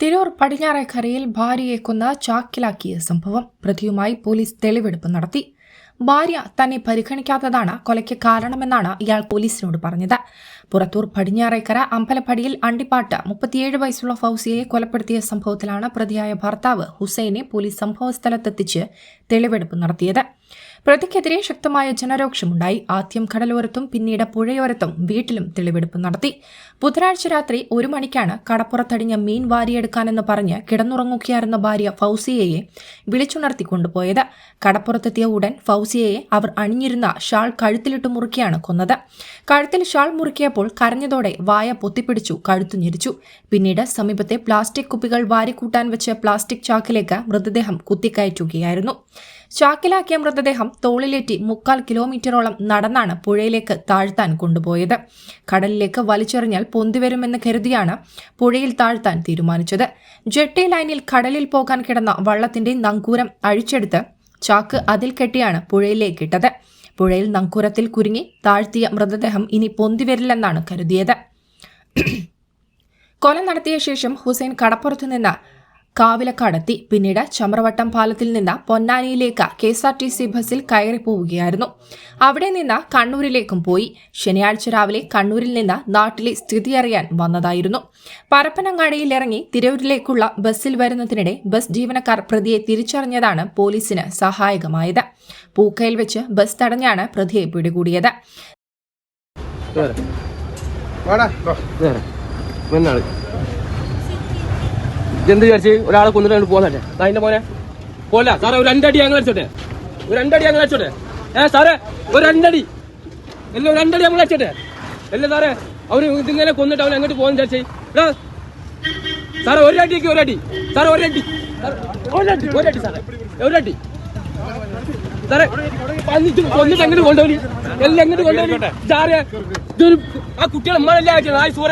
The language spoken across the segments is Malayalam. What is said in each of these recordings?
തിരൂർ പടിഞ്ഞാറേക്കരയിൽ ഭാര്യയെ കൊന്ന ചാക്കിലാക്കിയ സംഭവം. പ്രതിയുമായി പോലീസ് തെളിവെടുപ്പ് നടത്തി. ഭാര്യ തന്നെ പരിഗണിക്കാത്തതാണ് കൊലയ്ക്ക് കാരണമെന്നാണ് ഇയാൾ പോലീസിനോട് പറഞ്ഞത്. പുറത്തൂർ പടിഞ്ഞാറേക്കര അമ്പലപ്പടിയിൽ അണ്ടിപ്പാട്ട് 37 വയസ്സുള്ള ഫൗസിയെ കൊലപ്പെടുത്തിയ സംഭവത്തിലാണ് പ്രതിയായ ഭർത്താവ് ഹുസൈനെ പോലീസ് സംഭവസ്ഥലത്തെത്തിച്ച് തെളിവെടുപ്പ് നടത്തിയത്. പ്രതിക്കെതിരെ ശക്തമായ ജനരോക്ഷമുണ്ടായി. ആദ്യം കടലോരത്തും പിന്നീട് പുഴയോരത്തും വീട്ടിലും തെളിവെടുപ്പ് നടത്തി. ബുധനാഴ്ച രാത്രി 1 മണിക്കാണ് കടപ്പുറത്തടിഞ്ഞ മീൻ വാരിയെടുക്കാനെന്ന് പറഞ്ഞ് കിടന്നുറങ്ങുകയായിരുന്ന ഭാര്യ ഫൗസിയയെ വിളിച്ചുണർത്തി കൊണ്ടുപോയത്. കടപ്പുറത്തെത്തിയ ഉടൻ ഫൗസിയയെ അവർ അണിഞ്ഞിരുന്ന ഷാൾ കഴുത്തിലിട്ട് മുറുക്കിയാണ് കൊന്നത്. കഴുത്തിൽ ഷാൾ മുറുക്കിയപ്പോൾ കരഞ്ഞതോടെ വായ പൊത്തിപ്പിടിച്ചു കഴുത്തു ഞെരിച്ചു. പിന്നീട് സമീപത്തെ പ്ലാസ്റ്റിക് കുപ്പികൾ വാരിക്കൂട്ടാൻ വെച്ച് പ്ലാസ്റ്റിക് ചാക്കിലേക്ക് മൃതദേഹം കുത്തിക്കയറ്റുകയായിരുന്നു. ചാക്കിലാക്കിയ മൃതദേഹം തോളിലേറ്റി 3/4 കിലോമീറ്ററോളം നടന്നാണ് പുഴയിലേക്ക് താഴ്ത്താൻ കൊണ്ടുപോയത്. കടലിലേക്ക് വലിച്ചെറിഞ്ഞാൽ പൊന്തിവരുമെന്ന് കരുതിയാണ് പുഴയിൽ താഴ്ത്താൻ തീരുമാനിച്ചത്. ജെട്ടി ലൈനിൽ കടലിൽ പോകാൻ കിടന്ന വള്ളത്തിന്റെ നങ്കൂരം അഴിച്ചെടുത്ത് ചാക്ക് അതിൽ കെട്ടിയാണ് പുഴയിലേക്കിട്ടത്. പുഴയിൽ നങ്കൂരത്തിൽ കുരുങ്ങി താഴ്ത്തിയ മൃതദേഹം ഇനി പൊന്തിവരില്ലെന്നാണ് കരുതിയത്. കൊല നടത്തിയ ശേഷം ഹുസൈൻ കടപ്പുറത്തുനിന്ന് കാവിലക്കാടെത്തി. പിന്നീട് ചമ്രവട്ടം പാലത്തിൽ നിന്ന് പൊന്നാനിയിലേക്ക് KSRTC ബസ്സിൽ കയറി പോവുകയായിരുന്നു. അവിടെ നിന്ന് കണ്ണൂരിലേക്കും പോയി. ശനിയാഴ്ച രാവിലെ കണ്ണൂരിൽ നിന്ന് നാട്ടിലെ സ്ഥിതി അറിയാൻ വന്നതായിരുന്നു. പരപ്പനങ്ങാടിയിൽ ഇറങ്ങി തിരൂരിലേക്കുള്ള ബസ്സിൽ വരുന്നതിനിടെ ബസ് ജീവനക്കാർ പ്രതിയെ തിരിച്ചറിഞ്ഞതാണ് പോലീസിന് സഹായകമായത്. പൂക്കയിൽ വെച്ച് ബസ് തടഞ്ഞാണ് പ്രതിയെ പിടികൂടിയത്. എന്ത് വിചാരിച്ച് ഒരാളെ കൊന്നിട്ട് പോകുന്നല്ലേ? അതിന്റെ മോനെ പോല സാറേ, ഒരു 2 അടി ഞങ്ങൾ അടിച്ചോട്ടെ, ഒരു 2 അടി ഞങ്ങൾ അടിച്ചോട്ടെ. സാറേ, ഒരു 2 അടി എല്ലാം, ഒരു 2 അടി ഞങ്ങൾ അടിച്ചോട്ടെ. അല്ലേ സാറേ, അവര് ഇതിങ്ങനെ കൊന്നിട്ട് അവൻ എങ്ങോട്ട് പോകുന്ന വിചാരിച്ചേ? സാറേ, ഒരു അടിക്ക് ഒരു അടി സാറേ, ഒരു അടി സാറേ, ഒരു അടി സാറേ, കൊന്നിട്ട് എങ്ങോട്ട് കൊണ്ടുപോയി, എല്ലാം എങ്ങോട്ട് കൊണ്ടുപോയി സാറേ? ആ കുട്ടികളെ നമ്മളല്ലേ അയച്ചത്? ആ സൂറ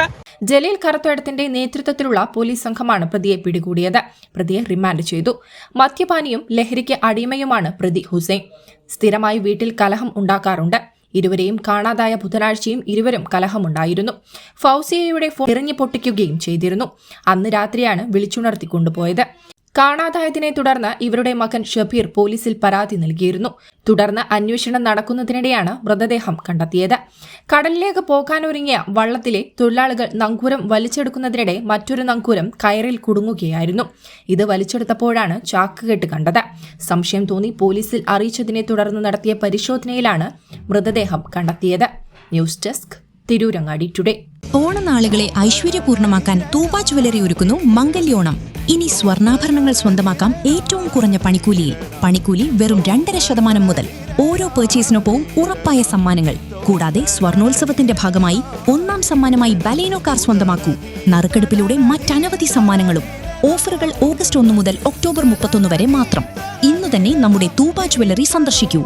ജലീൽ കറുത്തോടത്തിന്റെ നേതൃത്വത്തിലുള്ള പോലീസ് സംഘമാണ് പ്രതിയെ പിടികൂടിയത്. പ്രതിയെ റിമാൻഡ് ചെയ്തു. മദ്യപാനിയും ലഹരിക്ക് അടിമയുമാണ് പ്രതി ഹുസൈൻ. സ്ഥിരമായി വീട്ടിൽ കലഹം ഉണ്ടാക്കാറുണ്ട്. ഇരുവരെയും കാണാതായ ബുധനാഴ്ചയും ഇരുവരും കലഹമുണ്ടായിരുന്നു. ഫൗസിയയുടെ ഫോൺ എറിഞ്ഞു പൊട്ടിക്കുകയും ചെയ്തിരുന്നു. അന്ന് രാത്രിയാണ് വിളിച്ചുണർത്തി കൊണ്ടുപോയത്. കാണാതായതിനെ തുടർന്ന് ഇവരുടെ മകൻ ഷബീർ പോലീസിൽ പരാതി നൽകിയിരുന്നു. തുടർന്ന് അന്വേഷണം നടക്കുന്നതിനിടെയാണ് മൃതദേഹം കണ്ടെത്തിയത്. കടലിലേക്ക് പോകാനൊരുങ്ങിയ വള്ളത്തിലെ തൊഴിലാളികൾ നങ്കൂരം വലിച്ചെടുക്കുന്നതിനിടെ മറ്റൊരു നങ്കൂരം കയറിൽ കുടുങ്ങുകയായിരുന്നു. ഇത് വലിച്ചെടുത്തപ്പോഴാണ് ചാക്കുകെട്ട് കണ്ടത്. സംശയം തോന്നി പോലീസിൽ അറിയിച്ചതിനെ തുടർന്ന് നടത്തിയ പരിശോധനയിലാണ് മൃതദേഹം കണ്ടെത്തിയത്. News desk, Tirurangadi today. ഓണനാളുകളെ ഐശ്വര്യപൂർണ്ണമാക്കാൻ തൂബ ജ്വല്ലറി ഒരുക്കുന്നു മംഗല്യോണം. ഇനി സ്വർണ്ണാഭരണങ്ങൾ സ്വന്തമാക്കാം ഏറ്റവും കുറഞ്ഞ പണിക്കൂലിയിൽ. പണിക്കൂലി വെറും 2.5% മുതൽ. ഓരോ പർച്ചേസിനൊപ്പവും ഉറപ്പായ സമ്മാനങ്ങൾ. കൂടാതെ സ്വർണോത്സവത്തിന്റെ ഭാഗമായി 1ാം സമ്മാനമായി ബലേനോ കാർ സ്വന്തമാക്കൂ. നറുക്കെടുപ്പിലൂടെ മറ്റനവധി സമ്മാനങ്ങളും. ഓഫറുകൾ ഓഗസ്റ്റ് 1 മുതൽ ഒക്ടോബർ 31 വരെ മാത്രം. ഇന്നു തന്നെ നമ്മുടെ തൂബ ജ്വല്ലറി സന്ദർശിക്കൂ.